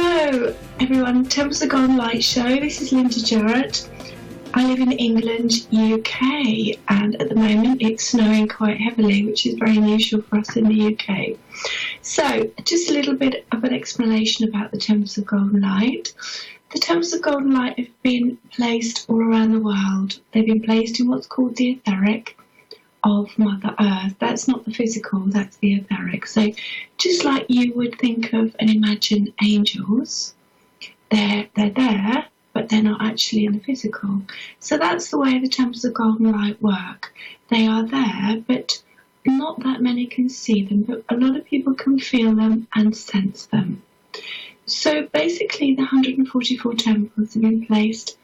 Hello everyone, Temples of Golden Light show. This is Linda Jarrett. I live in England, UK, and at the moment it's snowing quite heavily, which is very unusual for us in the UK. So, just a little bit of an explanation about the Temples of Golden Light. The Temples of Golden Light have been placed all around the world. They've been placed in what's called the etheric of Mother Earth. That's not the physical, that's the etheric. So just like you would think of and imagine angels, they're there, but they're not actually in the physical. So that's the way the Temples of Golden Light work. They are there, but not that many can see them, but a lot of people can feel them and sense them. So basically the 144 temples have been placed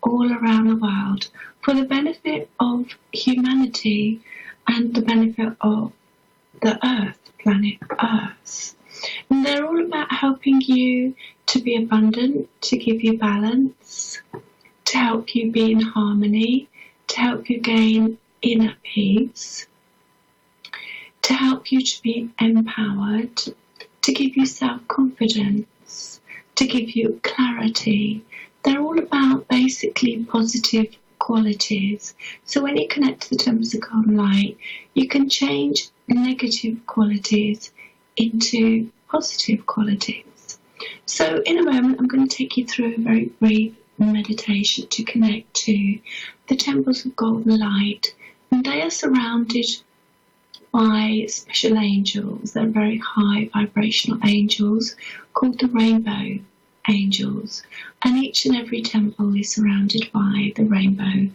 all around the world for the benefit of humanity and the benefit of the Earth, planet Earth. And they're all about helping you to be abundant, to give you balance, to help you be in harmony, to help you gain inner peace, to help you to be empowered, to give you self-confidence, to give you clarity. They're all about basically positive qualities. So when you connect to the Temples of Golden Light, you can change negative qualities into positive qualities. So in a moment, I'm going to take you through a very brief meditation to connect to the Temples of Golden Light. And they are surrounded by special angels. They're very high vibrational angels called the rainbow angels, and each and every temple is surrounded by the rainbow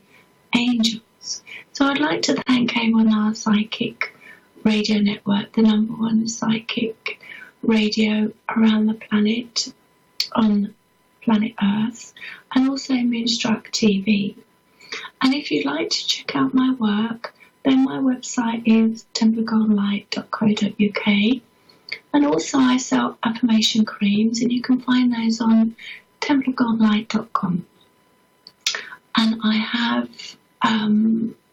angels. So I'd like to thank A1R Psychic Radio Network, the #1 psychic radio around the planet, on planet Earth, and also Moonstruck TV. And if you'd like to check out my work, then my website is templeofgoldenlight.co.uk. And also I sell affirmation creams, and you can find those on templeofgoldenlight.com. And I have a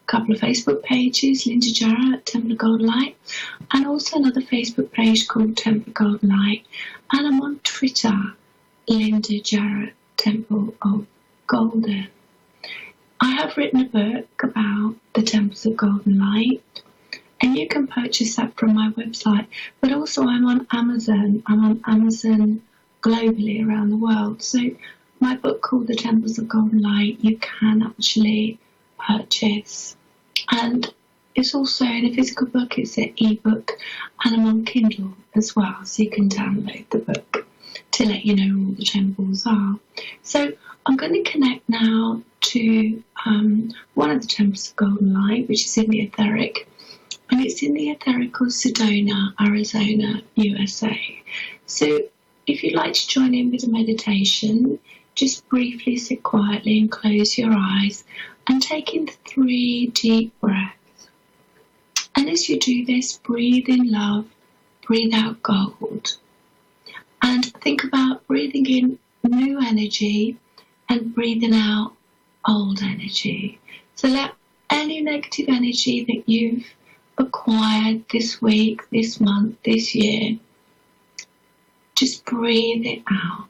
couple of Facebook pages, Linda Jarrett, Temple of Golden Light, and also another Facebook page called Temple of Golden Light. And I'm on Twitter, Linda Jarrett, Temple of Golden. I have written a book about the Temples of Golden Light, and you can purchase that from my website. But also I'm on Amazon. I'm on Amazon globally around the world. So my book called The Temples of Golden Light, you can actually purchase. And it's also in a physical book, it's an ebook, and I'm on Kindle as well. So you can download the book to let you know where all the temples are. So I'm going to connect now to one of the Temples of Golden Light, which is in the etheric. And it's in the etheric of Sedona, Arizona, USA. So if you'd like to join in with the meditation, just briefly sit quietly and close your eyes and take in 3 deep breaths. And as you do this, breathe in love, breathe out gold. And think about breathing in new energy and breathing out old energy. So let any negative energy that you've acquired this week, this month, this year, just breathe it out.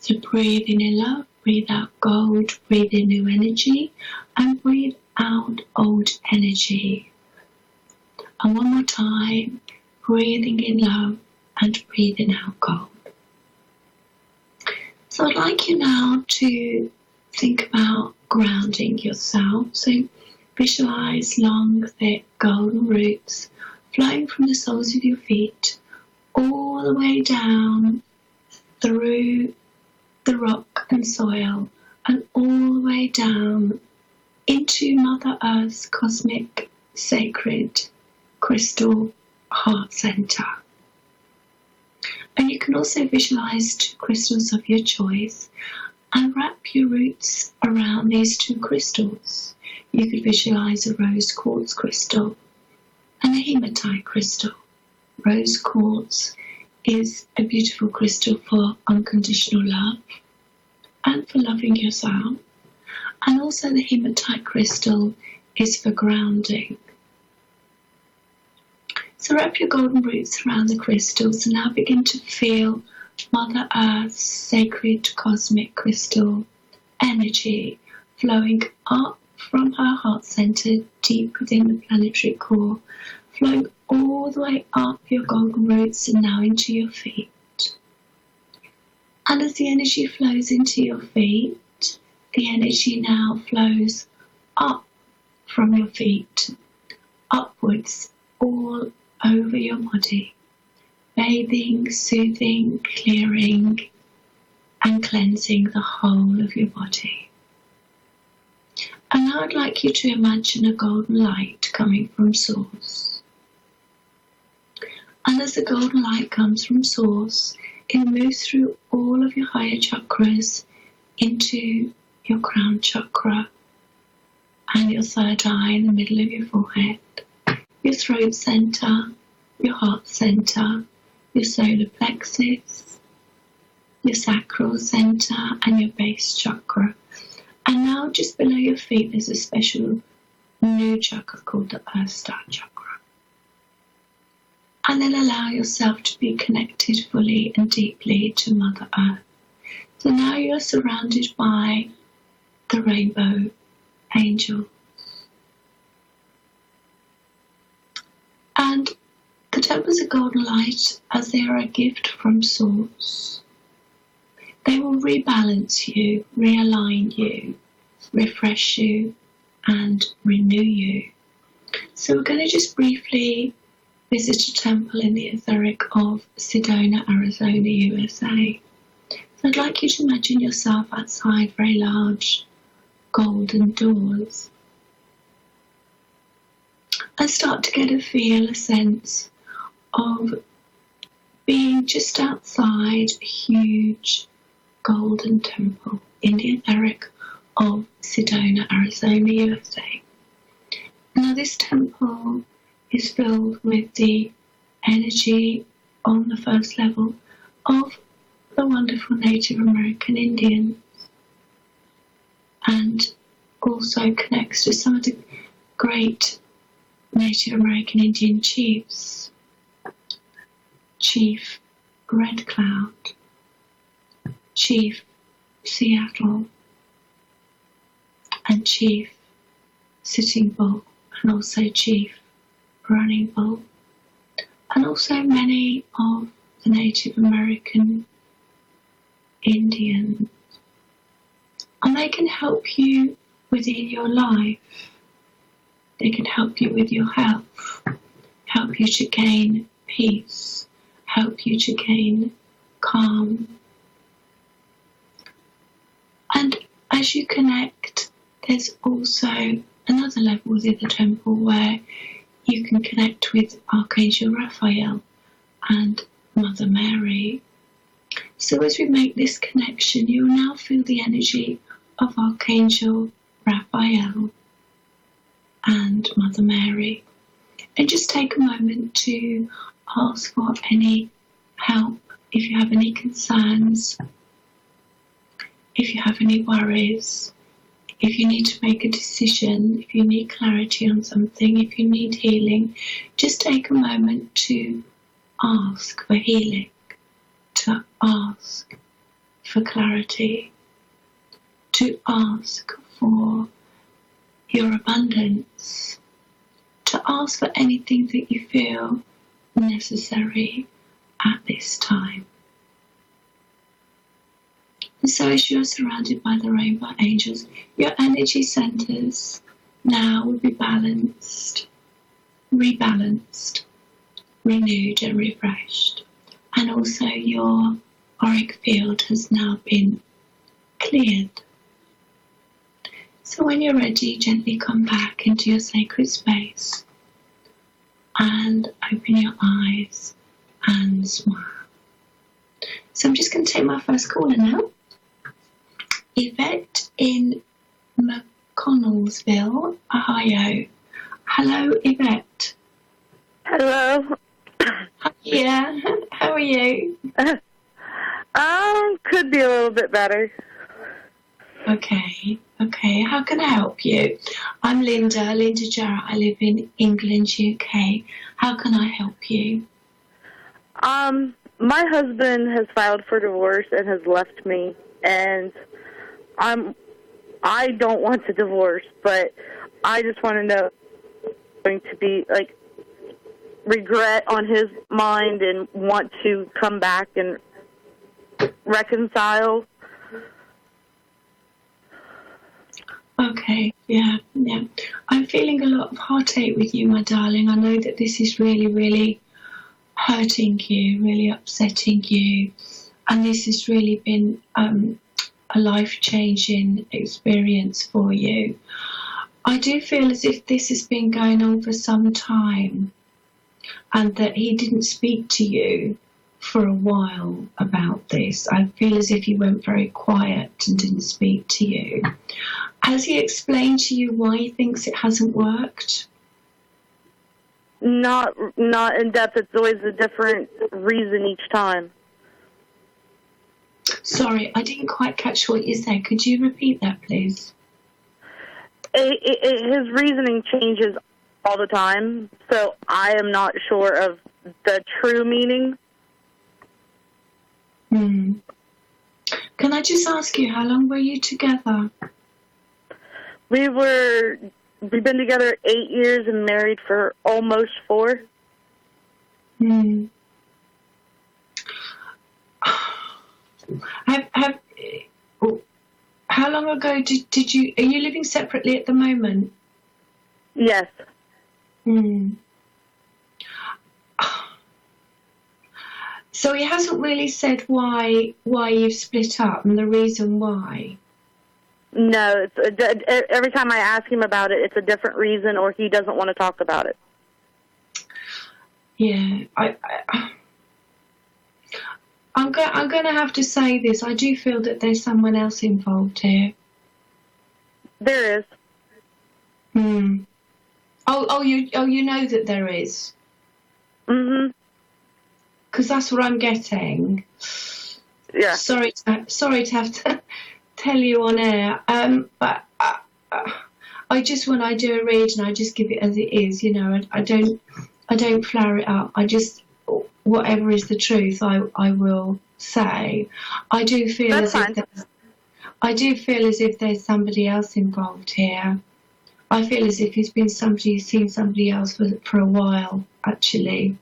So breathe in love, breathe out gold, breathe in new energy, and breathe out old energy. And one more time, breathing in love and breathing out gold. So I'd like you now to think about grounding yourself. So visualize long, thick, golden roots flowing from the soles of your feet all the way down through the rock and soil and all the way down into Mother Earth's cosmic, sacred, crystal heart center. And you can also visualize 2 crystals of your choice and wrap your roots around these 2 crystals. You could visualize a rose quartz crystal and a hematite crystal. Rose quartz is a beautiful crystal for unconditional love and for loving yourself. And also the hematite crystal is for grounding. So wrap your golden roots around the crystals and now begin to feel Mother Earth's sacred cosmic crystal energy flowing up from her heart center deep within the planetary core, flowing all the way up your golden roots and now into your feet. And as the energy flows into your feet, the energy now flows up from your feet, upwards, all over your body, bathing, soothing, clearing, and cleansing the whole of your body. And now I'd like you to imagine a golden light coming from Source. And as the golden light comes from Source, it moves through all of your higher chakras into your crown chakra and your third eye in the middle of your forehead, your throat center, your heart center, your solar plexus, your sacral center, and your base chakra. And now just below your feet there's a special new chakra called the Earth Star chakra. And then allow yourself to be connected fully and deeply to Mother Earth. So now you're surrounded by the rainbow angels. And the temples of golden light, as they are a gift from Source, they will rebalance you, realign you, refresh you, and renew you. So we're going to just briefly visit a temple in the etheric of Sedona, Arizona, USA. So I'd like you to imagine yourself outside very large golden doors and start to get a sense of being just outside a huge golden temple in the etheric of Sedona, Arizona, USA. Now this temple is filled with the energy on the first level of the wonderful Native American Indians, and also connects to some of the great Native American Indian chiefs. Chief Red Cloud, Chief Seattle, and Chief Sitting Bull, and also Chief Running Bull, and also many of the Native American Indians. And they can help you within your life. They can help you with your health, help you to gain peace, help you to gain calm. And as you connect, there's also another level within the temple where you can connect with Archangel Raphael and Mother Mary. So as we make this connection, you will now feel the energy of Archangel Raphael and Mother Mary. And just take a moment to ask for any help if you have any concerns, if you have any worries, if you need to make a decision, if you need clarity on something, if you need healing. Just take a moment to ask for healing, to ask for clarity, to ask for your abundance, to ask for anything that you feel necessary at this time. And so as you're surrounded by the rainbow angels, your energy centers now will be balanced, rebalanced, renewed and refreshed. And also your auric field has now been cleared. So when you're ready, gently come back into your sacred space and open your eyes and smile. So I'm just going to take my first caller now. Yvette in McConnellsville, Ohio. Hello, Yvette. Hello. Yeah, how are you? Could be a little bit better. Okay. How can I help you? I'm Linda Jarrett. I live in England, UK. How can I help you? My husband has filed for divorce and has left me, and I don't want to divorce, but I just want to know going to be like regret on his mind and want to come back and reconcile. Okay, yeah. I'm feeling a lot of heartache with you, my darling. I know that this is really, really hurting you, really upsetting you, and this has really been a life-changing experience for you. I do feel as if this has been going on for some time, and that he didn't speak to you for a while about this. I feel as if he went very quiet and didn't speak to you. Has he explained to you why he thinks it hasn't worked? Not in depth. It's always a different reason each time. Sorry, I didn't quite catch what you said. Could you repeat that, please? His reasoning changes all the time, so I am not sure of the true meaning. Can I just ask you, how long were you together? We've been together 8 years and married for almost 4. How long ago did you? Are you living separately at the moment? Yes. So he hasn't really said why you've split up and the reason why. No, every time I ask him about it, it's a different reason, or he doesn't want to talk about it. Yeah, I'm going to have to say this. I do feel that there's someone else involved here. There is. Oh, you know that there is. Because that's what I'm getting. Yeah. Sorry to have to tell you on air. But I just, when I do a reading, I just give it as it is. You know, I don't flower it up. I just, whatever is the truth, I will say. I do feel That's as fine. if there's somebody else involved here. I feel as if he's seen somebody else for a while, actually.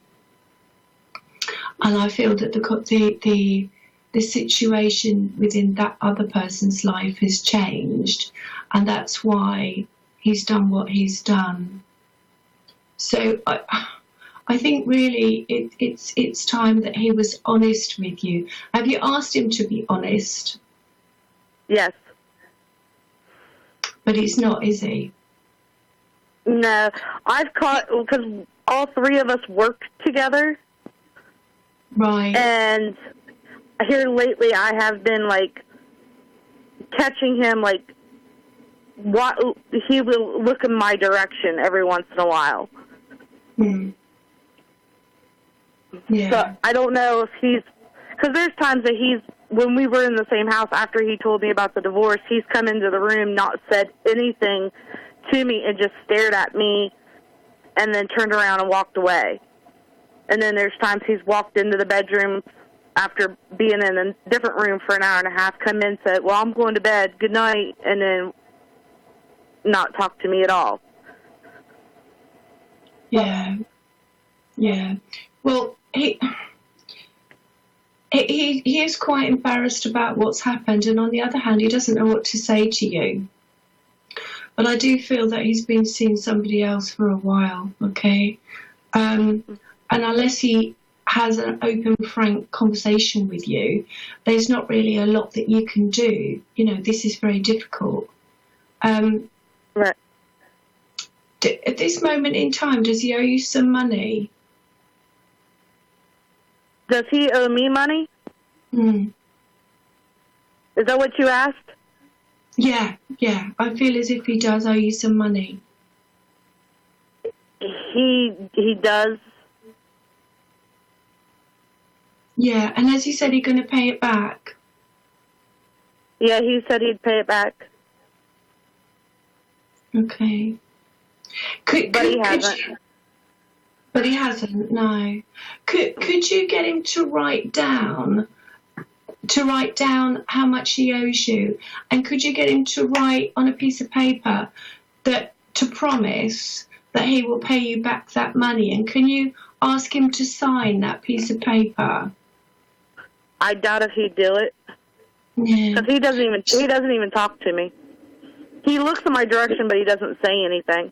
And I feel that the situation within that other person's life has changed, and that's why he's done what he's done. So I think really it's time that he was honest with you. Have you asked him to be honest? Yes. But he's not, is he? No, I've caught, because all 3 of us worked together. Right. And here lately I have been, like, catching him, like, he will look in my direction every once in a while. Yeah. So I don't know if because there's times that when we were in the same house after he told me about the divorce, he's come into the room, not said anything to me, and just stared at me and then turned around and walked away. And then there's times he's walked into the bedroom after being in a different room for an hour and a half, come in, said, well, I'm going to bed, good night, and then not talk to me at all. Yeah. Well, he is quite embarrassed about what's happened, and on the other hand, he doesn't know what to say to you. But I do feel that he's been seeing somebody else for a while, okay? And unless he has an open, frank conversation with you, there's not really a lot that you can do. You know, this is very difficult. Right. At this moment in time, does he owe you some money? Does he owe me money? Is that what you asked? Yeah. I feel as if he does owe you some money. He does. Yeah, and as you said, he's going to pay it back. Yeah, he said he'd pay it back. Okay. But he hasn't. But he hasn't, no. Could you get him to write down how much he owes you? And could you get him to write on a piece of paper to promise that he will pay you back that money? And can you ask him to sign that piece of paper? I doubt if he'd do it. Yeah. Because he doesn't even talk to me. He looks in my direction, but he doesn't say anything.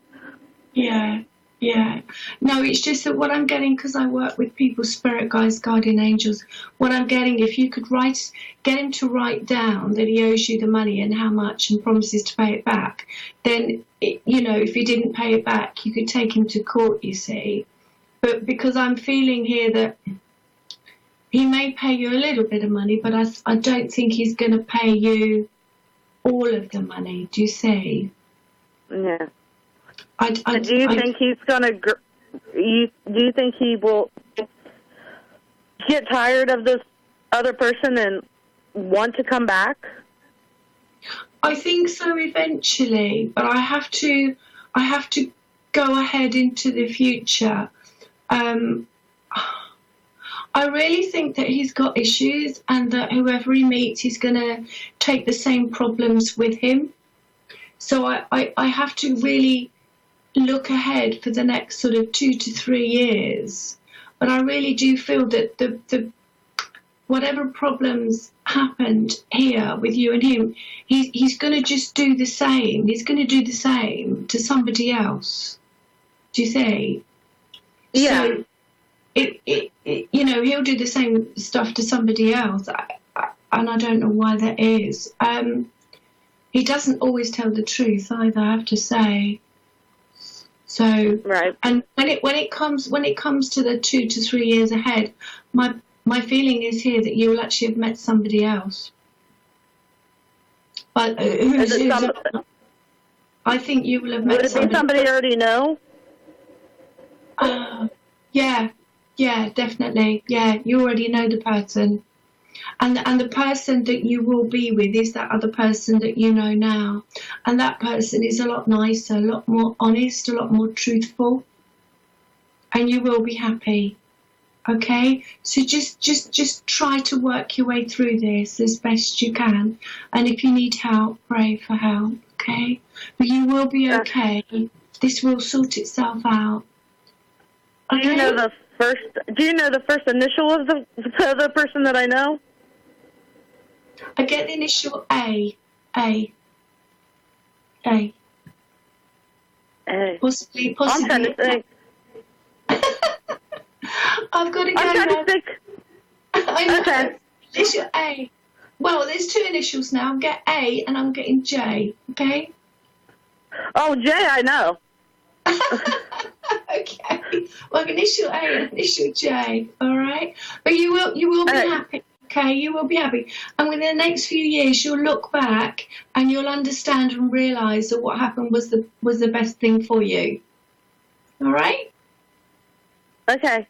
Yeah. Yeah. No, it's just that what I'm getting, because I work with people, spirit guides, guardian angels, what I'm getting, if you could get him to write down that he owes you the money and how much and promises to pay it back, then, if he didn't pay it back, you could take him to court, you see. But because I'm feeling here that he may pay you a little bit of money, but I don't think he's going to pay you all of the money. Do you see? Yeah. Do you think he's gonna? Do you think he will get tired of this other person and want to come back? I think so eventually, but I have to go ahead into the future. I really think that he's got issues, and that whoever he meets, he's going to take the same problems with him. So I have to really look ahead for the next sort of 2 to 3 years. But I really do feel that the whatever problems happened here with you and him, he's going to just do the same. He's going to do the same to somebody else. Do you see? Yeah. So he'll do the same stuff to somebody else, and I don't know why that is. He doesn't always tell the truth either, I have to say. So, right. And when it comes to the 2 to 3 years ahead, my feeling is here that you will actually have met somebody else. But I think you will have met somebody. Would it be somebody you already know? Yeah, definitely. Yeah, you already know the person. And the person that you will be with is that other person that you know now. And that person is a lot nicer, a lot more honest, a lot more truthful. And you will be happy. Okay? So just try to work your way through this as best you can. And if you need help, pray for help. Okay? But you will be okay. This will sort itself out. Okay? Do you know the first initial of the person that I know? I get the initial A. Possibly. I'm trying to think. I've got to go. I'm trying to think. I know. Okay. Initial A. Well, there's 2 initials now. I'm getting A and I'm getting J. Okay. Oh, J, I know. Okay. Well, initial A and initial J. All right. But you will be happy. Okay, you will be happy. And within the next few years, you'll look back and you'll understand and realise that what happened was the best thing for you. All right? Okay.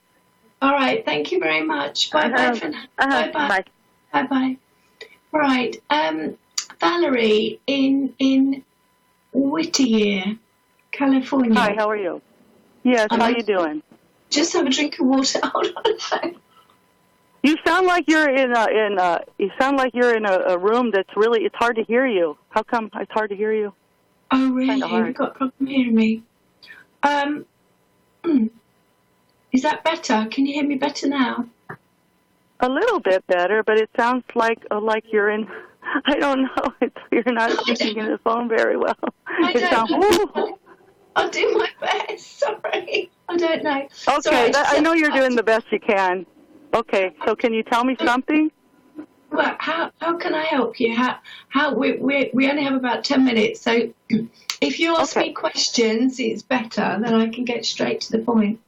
All right. Thank you very much. Bye-bye for now. Bye-bye. Bye. Bye-bye. Right. Valerie in Whittier, California. Hi, how are you? Yes, how are you doing? Just have a drink of water. Hold on a second. You sound like you're in a room that's really, it's hard to hear you. How come it's hard to hear you? Oh, really? You've got a problem hearing me. Is that better? Can you hear me better now? A little bit better, but it sounds like you're in, I don't know, you're not speaking in the phone very well. I'll do my best. Sorry. I don't know. Okay, Sorry, I know you're doing the best you can. Okay, so can you tell me something? Well, how can I help you? We only have about 10 minutes, so if you ask me questions, it's better. Then I can get straight to the point.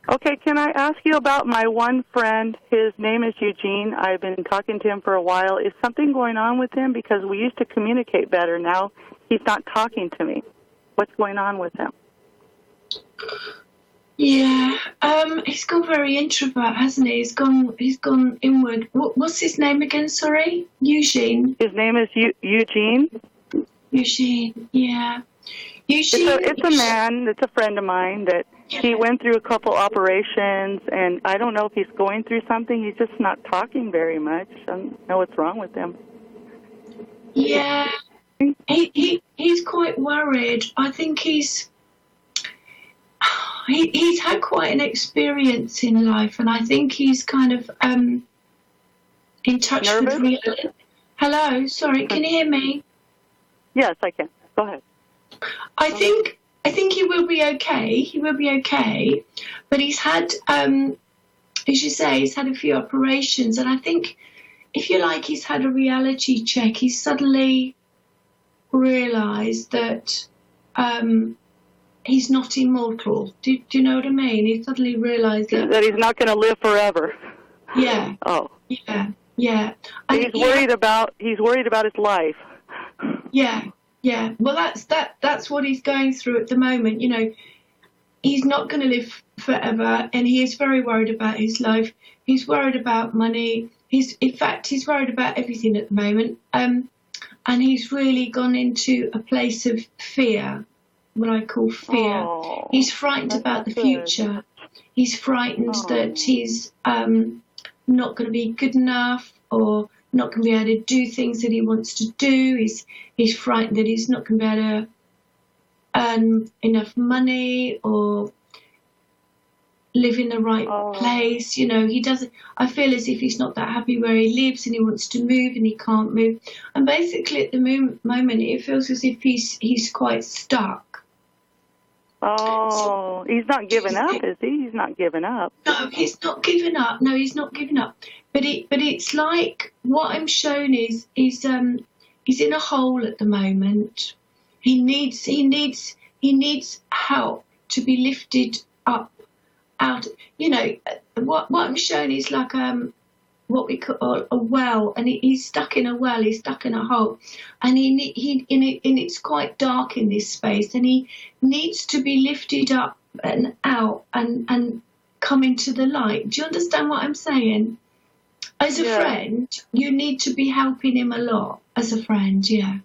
Okay, can I ask you about my one friend? His name is Eugene. I've been talking to him for a while. Is something going on with him? Because we used to communicate better. Now he's not talking to me. What's going on with him? Yeah, he's gone very introvert, hasn't he? He's gone inward. What's his name again? Sorry, Eugene. His name is Eugene. Eugene, yeah. Eugene. It's a man. It's a friend of mine that He went through a couple operations, and I don't know if he's going through something. He's just not talking very much. I don't know what's wrong with him. Yeah, he's quite worried. I think he's had quite an experience in life, and I think he's kind of in touch Nervous? with reality. Hello, sorry, can you hear me? Yes, I can. Go ahead. I think he will be okay. He will be okay, but he's had, as you say, he's had a few operations, and I think, if you like, he's had a reality check. He's suddenly realised that he's not immortal. Do you know what I mean? He suddenly realised that he's not going to live forever. Yeah. Oh. Yeah. He's worried about his life. Yeah. Well, that's what he's going through at the moment. You know, he's not going to live forever, and he is very worried about his life. He's worried about money. He's worried about everything at the moment. And he's really gone into a place of fear, what I call fear. Oh, he's frightened about the future. He's frightened that he's not going to be good enough, or not going to be able to do things that he wants to do. He's frightened that he's not going to be able to earn enough money or live in the right place. You know, he doesn't. I feel as if he's not that happy where he lives, and he wants to move and he can't move. And basically, at the moment, it feels as if he's quite stuck. Oh, he's not giving up, is he? He's not giving up. No, he's not giving up. No, he's not giving up. But it's like what I'm shown is he's in a hole at the moment. He needs help to be lifted up out. You know, what I'm shown is like what we call a well, and he's stuck in a well. He's stuck in a hole, and and it's quite dark in this space, and he needs to be lifted up and out and come into the light. Do you understand what I'm saying? As a friend, you need to be helping him a lot. As a friend, yeah.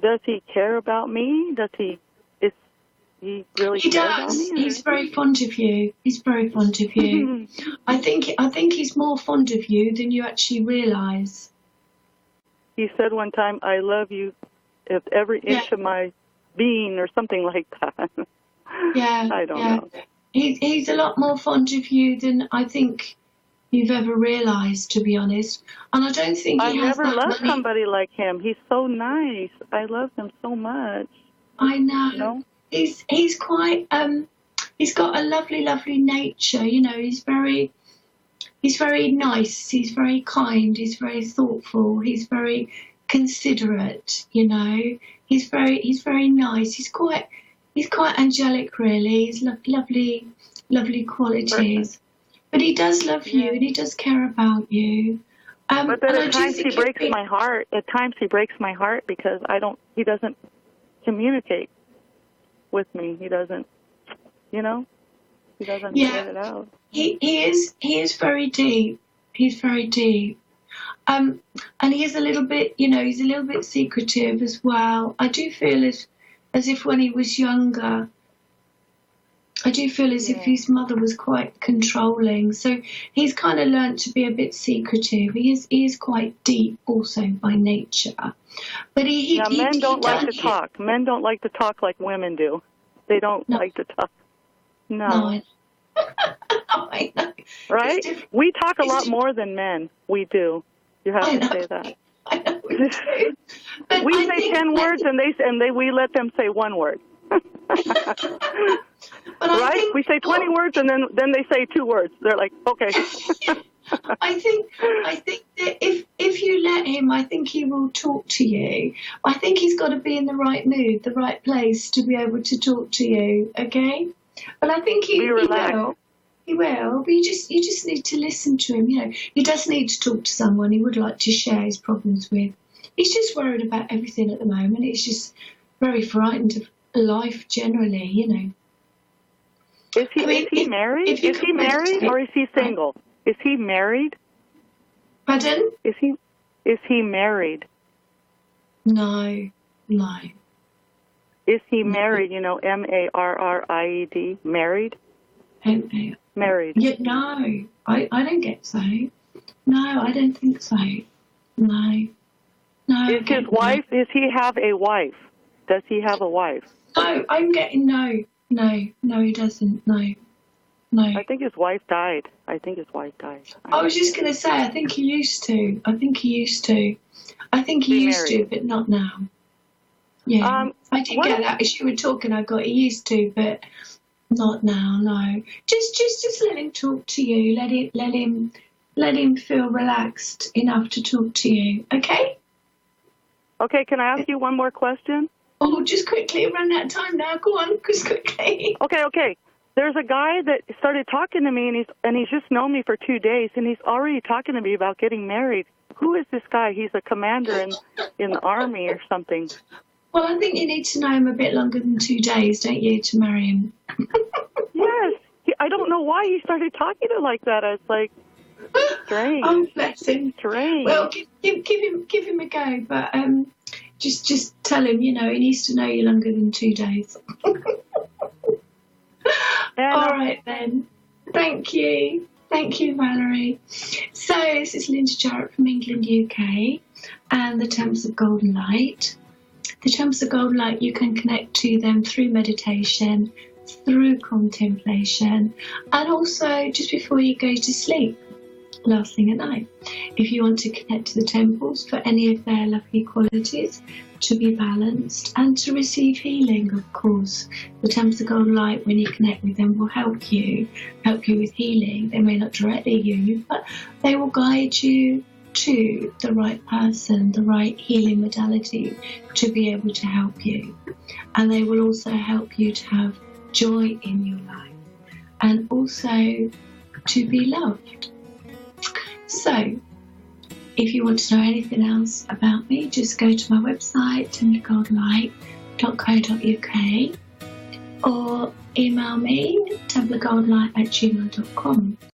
Does he care about me? Does he? Is he really? He care does. About me, He's very fond of you. He's very fond of you. I think he's more fond of you than you actually realise. He said one time, "I love you with every inch of my being," or something like that. Yeah. I don't know. He's a lot more fond of you than I think you've ever realised, to be honest. And I don't think I've he has never that loved money. somebody like him. He's so nice. I love him so much. I know. You know? He's quite he's got a lovely nature. You know, he's very nice. He's very kind. He's very thoughtful. He's very considerate. You know, he's very nice. He's quite angelic, really. He's lovely qualities. But he does love you, and he does care about you. But then at times he breaks my heart. At times he breaks my heart because he doesn't communicate with me. He doesn't, you know, he doesn't get it out. He is very deep. He's very deep. And he is a little bit, you know, he's a little bit secretive as well. I do feel as if when he was younger, I do feel as if his mother was quite controlling. So he's kind of learnt to be a bit secretive. He is quite deep also by nature. But men don't like to talk. Men don't like to talk like women do. They don't like to talk. No. I know. Right? We talk a lot more than men. We do. You have to say that. I know we do. We say 10 words and we let them say 1 word. Right? We say 20 words and then they say 2 words. They're like, okay. I think that if you let him, I think he will talk to you. I think he's got to be in the right mood, the right place to be able to talk to you. Okay, but I think he will. He will. But you just need to listen to him. You know, he does need to talk to someone he would like to share his problems with. He's just worried about everything at the moment. He's just very frightened of life generally. You know. Is he married? Is he married or is he single? Is he married? Pardon? Is he married? No. Is he married? You know, married, married? Married. Yeah, no, I don't get so. No, I don't think so. No. Is his wife, does he have a wife? Does he have a wife? No, I'm getting no, he doesn't, no. I think his wife died. I was just going to say, I think he used to. I think he used to, but not now. Yeah, I did get that as you were talking. I got he used to, but not now. No, just let him talk to you. Let him feel relaxed enough to talk to you. Okay. Okay. Can I ask you one more question? Oh, just quickly, run out of time now. Go on, just quickly. Okay. There's a guy that started talking to me, and he's just known me for 2 days, and he's already talking to me about getting married. Who is this guy? He's a commander in the army or something. Well, I think you need to know him a bit longer than 2 days, don't you, to marry him? Yes. I don't know why he started talking to me like that. I was like, strange. Oh, bless him. Strange. Well, give him a go, but just tell him, you know, he needs to know you longer than 2 days. All right, then. Thank you, Valerie. So this is Linda Jarrett from England, UK, and the Temples of Golden Light. The Temples of Golden Light, you can connect to them through meditation, through contemplation, and also just before you go to sleep, last thing at night. If you want to connect to the temples for any of their lovely qualities, to be balanced and to receive healing, of course. The Temples of Golden Light, when you connect with them, will help you with healing. They may not directly heal you, but they will guide you to the right person, the right healing modality to be able to help you. And they will also help you to have joy in your life and also to be loved. So, if you want to know anything else about me, just go to my website, templeofgoldenlight.co.uk, or email me, templeofgoldenlight@gmail.com.